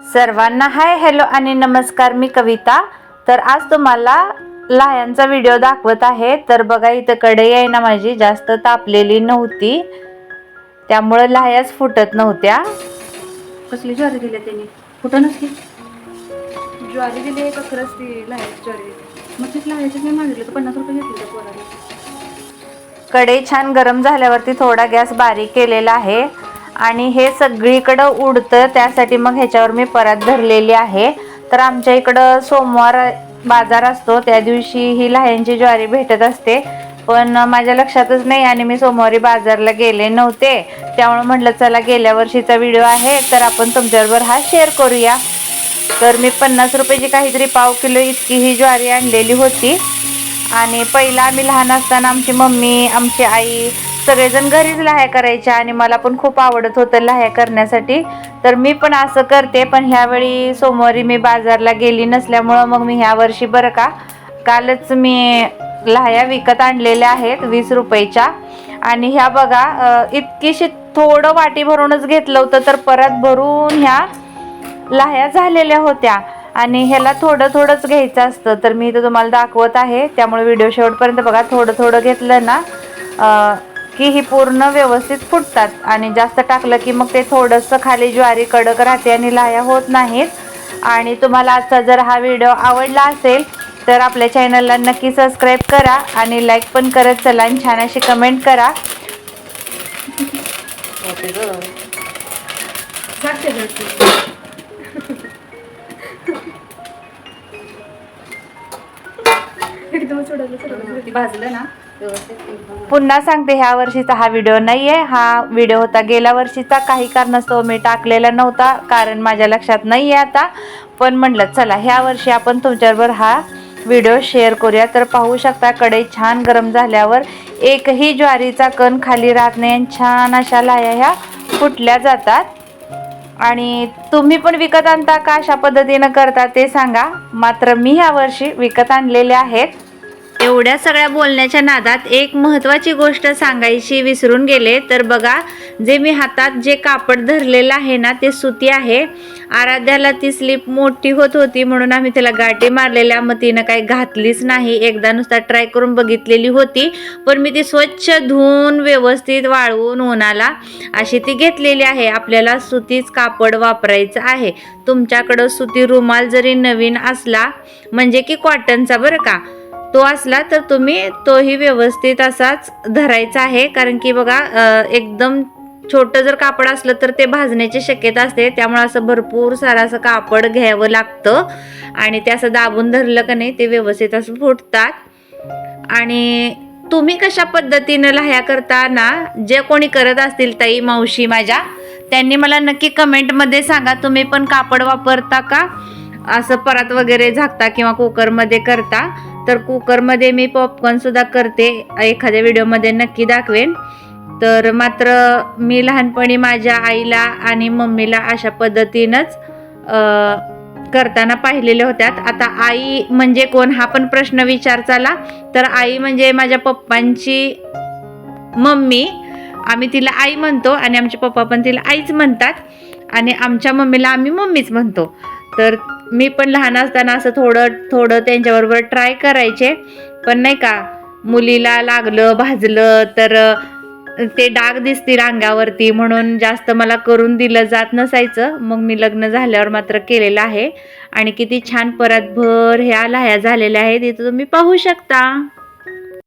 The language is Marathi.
सर्वांना हाय हॅलो आणि नमस्कार। मी कविता। तर आज तुम्हाला लाह्यांचा व्हिडिओ दाखवत आहे। तर बघा इथं कढई आहे ना, माझी जास्त तापलेली नव्हती, त्यामुळे लाह्याच फुटत नव्हत्या। कसली ज्वारी दिली त्यांनी? फुटणच की ज्वारी दिली आहे का खरंच ती लाह्याची ज्वारी? मग ती लाह्याचीच नाही मागितली तर 50 रुपये घेतली त्या पोराने। कढई छान गरम झाल्यावरती थोडा गॅस बारीक केलेला आहे आणि हे सगळीकडे उडतं, त्यासाठी मग ह्याच्यावर मी परात धरलेली आहे। तर आमच्या इकडं सोमवार बाजार असतो, त्या दिवशी ही लाह्यांची ज्वारी भेटत असते, पण माझ्या लक्षातच नाही आणि मी सोमवारी बाजारला गेले नव्हते, त्यामुळे म्हटलं चला गेल्या वर्षीचा व्हिडिओ आहे तर आपण तुमच्याबरोबर हा शेअर करूया। तर मी 50 रुपयाची काहीतरी पाव किलो इतकी ही ज्वारी आणलेली होती। आणि पहिला आम्ही लहान असताना आमची मम्मी, आमची आई सगळेजण घरीच लाह्या करायच्या आणि मला पण खूप आवडत होतं लाह्या करण्यासाठी। तर मी पण असं करते, पण ह्यावेळी सोमवारी मी बाजारला गेली नसल्यामुळं मग मी ह्या वर्षी बरं का कालच मी लाह्या विकत आणलेल्या आहेत 20 रुपयाच्या। आणि ह्या बघा इतकीशी थोडं वाटी भरूनच घेतलं होतं, तर परत भरून ह्या लाह्या झालेल्या होत्या आणि ह्याला थोडं थोडंच घ्यायचं असतं। तर मी इथं तुम्हाला दाखवत आहे, त्यामुळे व्हिडिओ शेवटपर्यंत बघा। थोडं थोडं घेतलं ना की ही पूर्ण व्यवस्थित फुटतात आणि जास्त टाकलं की मग ते थोडंसं खाली ज्वारी कडक राहते आणि लाह्या होत नाहीत। आणि तुम्हाला आजचा जर हा व्हिडिओ आवडला असेल तर आपल्या चॅनलला नक्की सबस्क्राईब करा आणि लाईक पण करत चला आणि छान अशी कमेंट करा। एकदम सोडायला भाजलं ना पुन्हा सांगते, ह्या वर्षीचा हा व्हिडिओ नाही आहे, हा व्हिडिओ होता गेल्या वर्षीचा। काही कारणास्तव मी टाकलेला नव्हता, कारण माझ्या लक्षात नाही आहे आता, पण म्हटलं चला ह्या वर्षी आपण तुमच्याबरोबर हा व्हिडिओ शेअर करूया। तर पाहू शकता कढई छान गरम झाल्यावर एकही ज्वारीचा कण खाली राहत नाही आणि छान अशा लाह्या ह्या फुटल्या जातात। आणि तुम्ही पण विकत आणता का अशा पद्धतीनं करता ते सांगा। मात्र मी ह्या वर्षी विकत आणलेले आहेत। एवढ्या सगळ्या बोलण्याच्या नादात एक महत्त्वाची गोष्ट सांगायची विसरून गेले। तर बघा, जे मी हातात जे कापड धरलेलं आहे ना ते सुती आहे। आराध्याला ती स्लिप मोठी होत होती म्हणून आम्ही त्याला गाठी मारलेल्या, मग तिनं काही घातलीच नाही। एकदा नुसता ट्राय करून बघितलेली होती, पण मी ती स्वच्छ धुवून व्यवस्थित वाळवून उन्हाला अशी ती घेतलेली आहे। आपल्याला सुतीच कापड वापरायचं आहे। तुमच्याकडं सुती रुमाल जरी नवीन असला, म्हणजे की कॉटनचा बरं का, तो असला तर तुम्ही तोही व्यवस्थित असाच धरायचा आहे। कारण की बघा एकदम छोटं जर कापड असलं तर ते भाजण्याची शक्यता असते, त्यामुळे असं भरपूर सारं असं कापड घ्यावं लागतं आणि ते असं दाबून धरलं का नाही ते व्यवस्थित असं फुटतात। आणि तुम्ही कशा पद्धतीनं लाह्या करता ना, जे कोणी करत असतील ताई मावशी माझ्या, त्यांनी मला नक्की कमेंटमध्ये सांगा, तुम्ही पण कापड वापरता का, असं परात वगैरे झाकता किंवा कुकरमध्ये करता। तर कुकरमध्ये मी पॉपकॉर्न सुद्धा करते, एखाद्या व्हिडिओमध्ये नक्की दाखवेन। तर मात्र मी लहानपणी माझ्या आईला आणि मम्मीला अशा पद्धतीनंच करताना पाहिलेल्या होत्यात। आता आई म्हणजे कोण हा पण प्रश्न विचारचाला, तर आई म्हणजे माझ्या पप्पांची मम्मी, आम्ही तिला आई म्हणतो आणि आमचे पप्पा पण तिला आईच म्हणतात आणि आमच्या मम्मीला आम्ही मम्मीच म्हणतो। तर मी पण लहान असताना असं थोडं थोडं त्यांच्याबरोबर ट्राय करायचे, पण नाही का मुलीला लागलं भाजलं तर ते डाग दिसतील अंगावरती, म्हणून जास्त मला करून दिलं जात नसायचं। मग मी लग्न झाल्यावर मात्र केलेलं आहे आणि किती छान परातभर ह्या लाह्या झालेल्या आहेत, इथं तुम्ही पाहू शकता।